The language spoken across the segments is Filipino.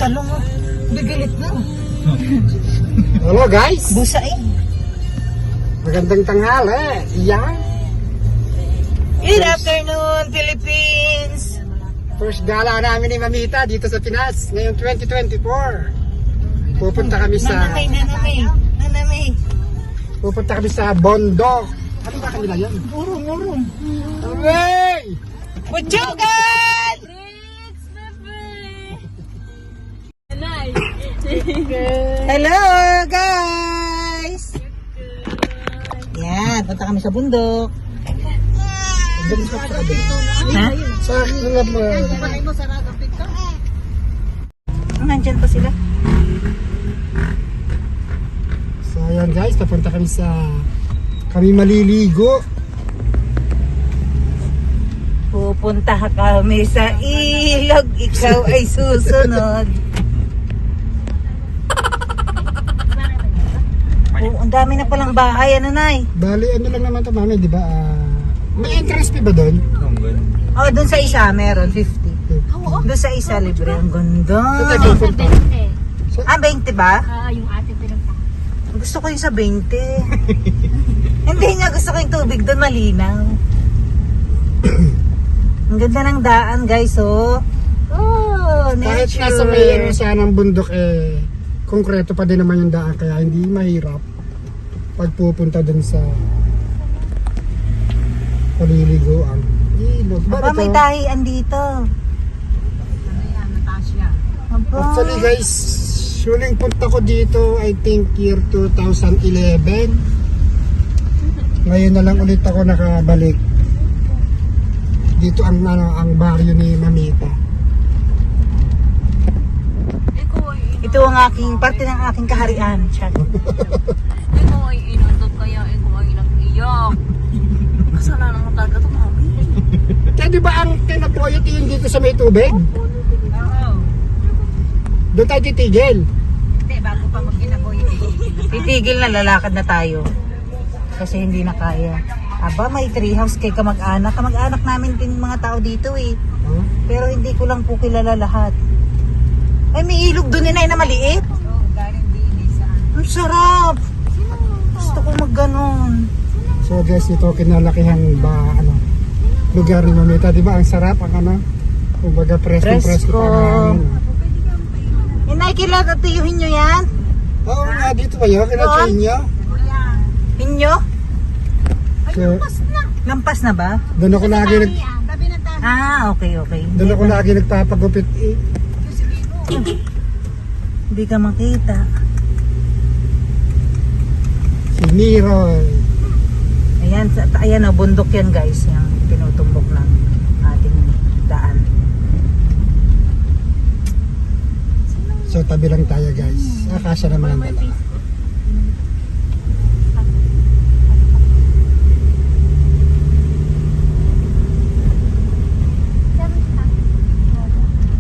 talong. Bibilit na. Hello guys! Busa eh. Magandang tanghali. Yan. Good afternoon, Philippines! First gala namin ni Mamita dito sa Pinas ngayong 2024. Pupunta kami sa Bondok. Ano ba kanila yan? Urong. Hey! Butsugan! Hello guys! Yan, punta kami sa bundok. Ha? Sa akin lang mo. Nandyan pa sila. So ayan guys, papunta kami kami maliligo. Pupunta kami sa ilog, ikaw ay susunod. Oh, ang dami na palang bahay, ano nay? Bali, ano lang naman ito mami, di ba? May entrance fee ba doon? Oh, doon sa isa meron, 50. Doon sa isa libre, ang ganda. Sa tayo pupunta. Ah, 20 ba? Yung ate pinagpa. Gusto ko yung sa 20. Hindi niya, gusto ko yung tubig doon, malinaw. Ang ganda ng daan guys, oh. Oh, Kahit nature. nasa may ano siya ng bundok konkreto pa din naman yung daan kaya hindi mahirap pagpupunta dun sa paliliguan. Ilog. Aba, may tahian dito. Aba. Actually guys, huling punta ko dito I think year 2011. Ngayon na lang ulit ako nakabalik. Dito ang baryo ni Mamita. Ito ang aking, parte ng aking kaharian. Chat. Ikaw ay inundot kaya ikaw ay nag-iyak. Kasalanan mo talaga ito, mami. Kaya di ba ang kinapoyot yun dito sa may tubig? Oo. Doon tayo titigil. Hindi, bago pa mag-inaboy. Titigil na, lalakad na tayo. Kasi hindi na kaya. Aba, may treehouse kay kamag-anak. Kamag-anak namin din mga tao dito eh. Huh? Pero hindi ko lang po kilala lahat. Ay, may ilog doon na maliit. Oo, galing din saan. Ang sarap. Gusto ko mag-ganon. So guys, ito kinalakihan lugar ni Mamita, di ba? Ang sarap, kumbaga presko. Inay, kilala tiyuhin nyo yan? Oo nga, dito ba yun? Kinatsayin niyo? Inyo? So, Lampas na ba? doon ako lagi Tabi ng tabi. Ah, okay. doon ako lagi nagpapagupit Hindi ka makita. Si Niroy. Ayan o, bundok yan guys. Yung pinutumbok ng ating daan. So tabi lang tayo guys. Akasya naman ang dalawa.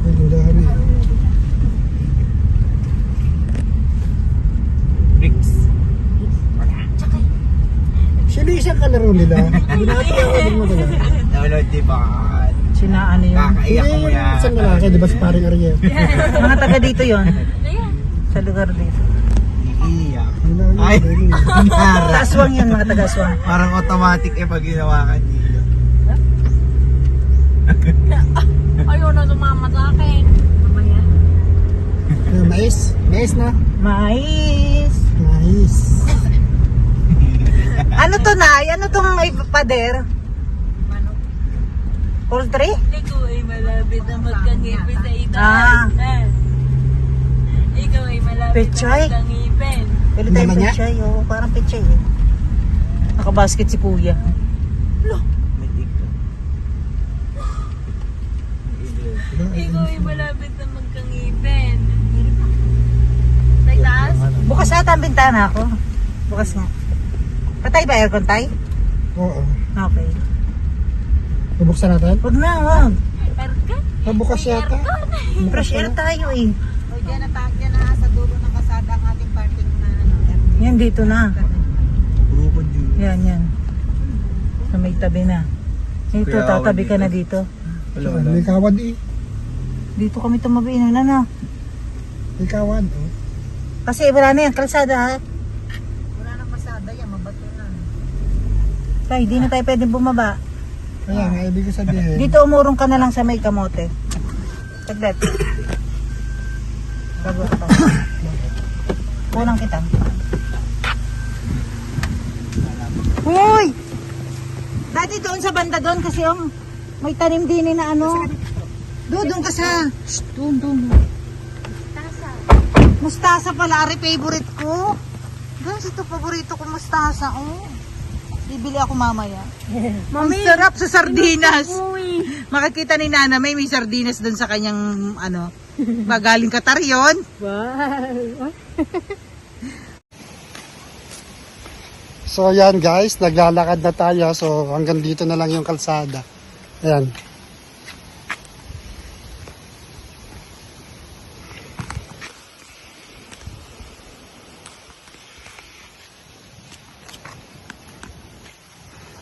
Pinundahan eh. Sino isang kalaro nila? Binati ako din mo talaga. Download di ba? Sina ano yun? Kakaiyak Hindi mo yung yan. isang lalaki, di ba si paring Ariel? Mga taga dito yon. Sa lugar dito. Iiyak. Ay! Taaswang yan, mga taga-aswang. Parang automatic pag ginawa ka niyo. Ayaw na sumama sa akin. Mamaya. Mais? Mais na? Mais. Mais. Ano to, Nay? Ano tong may pader? Poultry? Ikaw ay malapit na magkangipin sa itaas. Ah. Ikaw ay malapit Pechay? na magkangipin. Pwede tayong Naman niya? pechay. Oo, parang pechay eh. Nakabasket si Kuya. May tignan. Ikaw ay malapit na magkangipin. Sa itaas? Bukas ata ang bintana ako. Bukas nga. Patay ba aircon, Tay? Oo. Okay. Bubuksan natin? Huwag na, huwag. Erkan? Mabukas yata. Fresh air tayo eh. O dyan na sa dulo ng kasada ang ating parking na Yan, dito na. Bukod yun. Yan. Sa may tabi na. Ito, Kaya tatabi ka dito. na dito. Wala. May kawad eh. Dito kami tumabi na na. Ikawan, oh. Kasi wala na yan, kalsada ha. Wala na kalsada yan, mabato na. Tay, di na tayo pwedeng bumaba. Kaya nga, ibig ko sabihin. Dito umurong ka na lang sa may kamote. Saglit. Bago ka. Kulang kita. Hoy! Dati doon sa banda doon kasi may tanim din na ano. Doon ka sa... Shh, doon. Mustasa pala, ari favorite ko. Guys, ito paborito ko mustasa, oh. Bibili ako mamaya. Ang sarap sa sardinas. Makikita ni Nana may sardinas doon sa kanyang ano, magaling Qatar yun. Wow. So yan guys, naglalakad na tayo. So hanggang dito na lang yung kalsada. Ayan.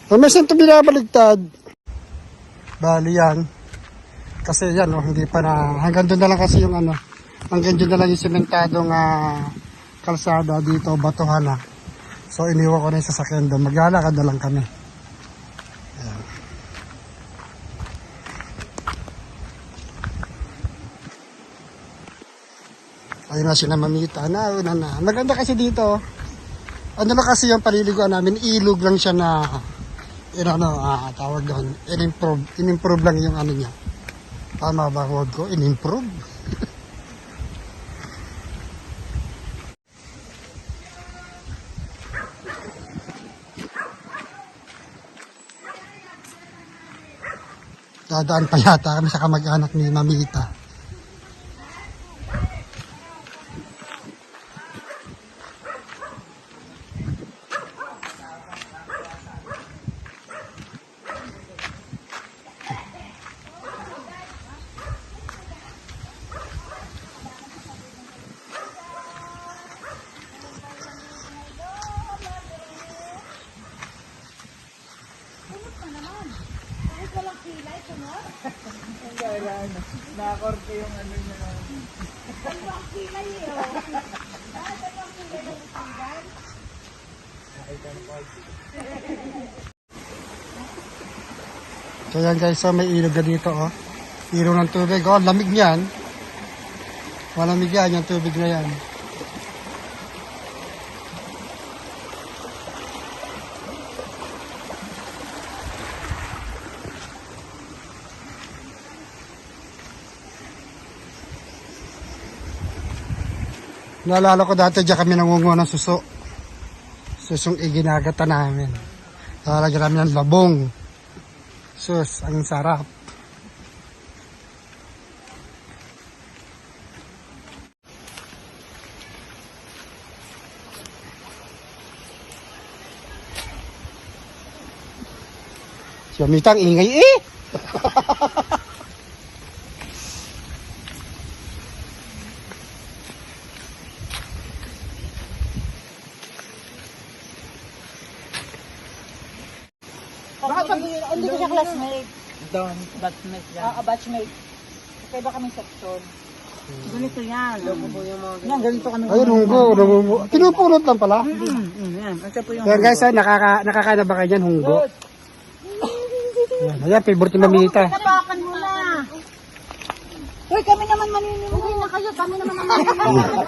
So, may saan ito binabaligtad? Bali yan. Kasi yan, oh, hindi pa na, hanggang doon na lang kasi yung ano, hanggang doon na lang yung simentadong kalsada dito, batuhan na. So, iniwan ko na yung sasakyan doon. Maglalakad na lang kami. Ayan. Ayun na si Mamita. Nauna na. Maganda kasi dito. Ano na kasi yung paliliguan namin, ilog lang siya na tawag doon, in-improve lang yung ano niya. Tama ba word ko? In-improve? Dadaan pa yata kami sa kamag-anak ni Mamita. Nakakorte yung ano niya. So yan guys, so may ilog na dito, oh. Ilog ng tubig, oh, lamig niyan. Malamig yan, yung tubig na yan. Naalala ko dati diyan kami nangunguha ng suso. Susong iginagata namin. Lalagyan namin ng labong. Sus, ang sarap. Si Amitang ingay eh! Hindi ko siya classmate. Doon, batchmate yan. Batchmate. Kaya ba kami section? Ganito yan. Yan, ganito kami. Ayun, hunggo. Pinupulot lang pala. Yan, ito po yung Yan guys, nakakain na ba kayo dyan, hunggo? Yan, ayan, favorite ni Mamita. Tapakan mo na. Uy, kami naman maninimuhin. Uy, na kayo, kami naman maninimuhin.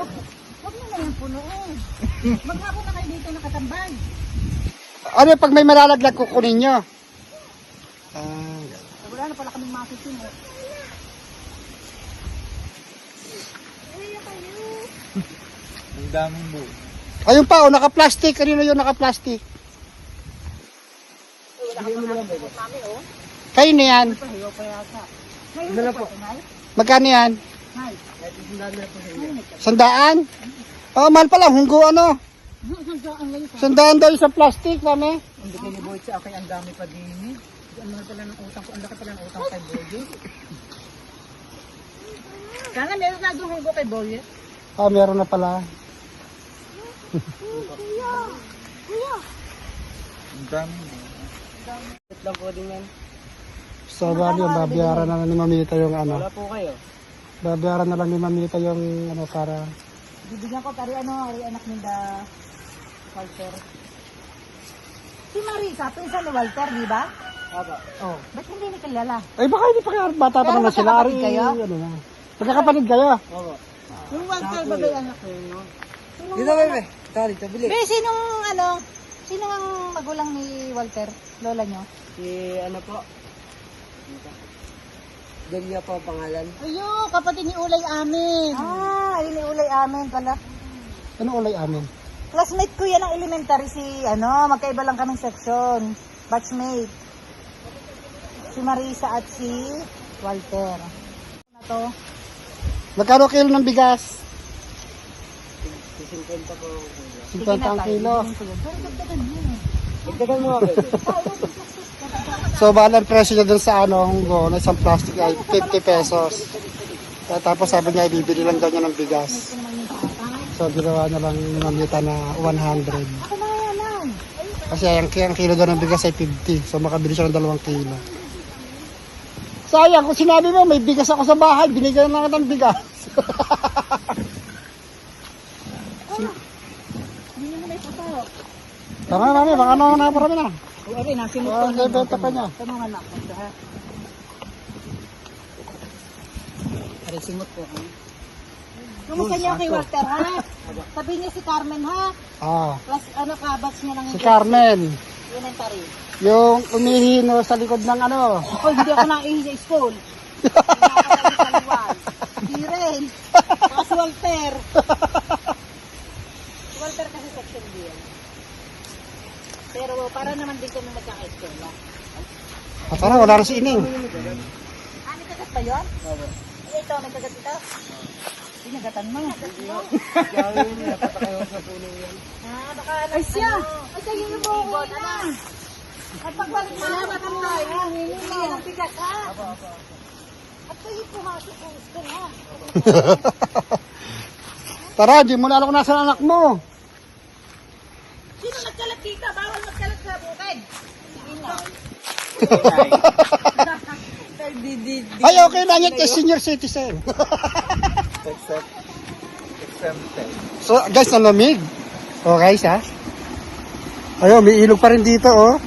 Huwag mo na yung punoon. Maghapon na kayo dito nakatambay. Ano pag may malalaglag kukunin nyo? Wala na pala kaming masisin. Ang daming buo. Ayun pa, oh, naka-plastic. Kanino yun naka-plastic? Kayo na yan. Magkano yan? 100? Oh, mahal pala. Hunggo ano? 100 daw sa plastic, mami. Hindi kayo ni Boy sa akin, ang dami pa din. Ang mahal pala ng utang ko, ang laki pala ng utang kay Boy. Sana meron na doon hunggo kay Boy. Ah, meron na pala. Ang daming buo. So, bali yung babayaran na ni Mamita yung ano. Wala po kayo. Babayaran na lang ni Mamita yung ano para... Bibigyan ko tari anak ni Walter. Si Marisa, pinsan ni Walter, di ba? Oh, ba't hindi ni kilala? Ay baka hindi pa kaya bata pa Pero naman sila. magkakapatid kayo? Ano na. Magkakapatid kayo? Yung Walter ba ba yung anak ko? Dito, bebe. Tali, tabili. Be, sino ang magulang ni Walter? Lola nyo? Si ano po? Delia po pangalan. Ayo, kapatid ni Ulay Amin. Ah, ayun ni Ulay Amin pala. Ano ulay amin? Classmate ko yan ng elementary si, magkaiba lang kaming section. Batchmate. Si Marisa at si Walter. Ano to? Magkano kilo ng bigas? 50 po. 50 ang kilo. Dagdagan mo ako. So, bala ang presyo niya dun sa Honggo na isang plastic ay 50 pesos. Tapos sabi niya, ibibili lang daw niya ng bigas. So, ginawa niya lang ni Mamita na 100. Ako na yan. Kasi ang kilo daw ng bigas ay 50. So, makabili siya ng 2 kilo. Sayang, kung sinabi mo, may bigas ako sa bahay, binigyan lang kita ng bigas. Hindi mo na ito. Tama na namin, baka naparami na. Okay, nasimot Oh, benta pa niya. Tanungan ako. Ha? Pare simot po. Kumusta niya kay Walter, ha? Sabi niya si Carmen, ha? Ah, Plus, batch niya ng si Carmen. elementary. Yung umihino sa likod ng ano. Oh, hindi ako naihi sa school. Hindi ako sa liwan. Hindi rin. Baka si Walter. Si Walter kasi section B yan. Pero para naman din kami magkaka-eskwela. At sana, wala rin si Ining. Ah, may kagat pa yun? Ito, may kagat ito. Pinagatan mo. Dapat kayo sa puno yan. Ah, baka ay siya. Ay siya yung buko na. At pagbalik mo na, matangkay. Hindi ng bigas, ha? At kayo pumasok sa school, ha? Tara, di mo na alam kung nasa anak mo. Sino nagkalat dito? Bawal magkalat sa bukid. Ay, okay lang yun, kay senior citizen. Exempted. So, guys, nalamig. Oh, guys, ha? Ayun, may ilog pa rin dito, oh.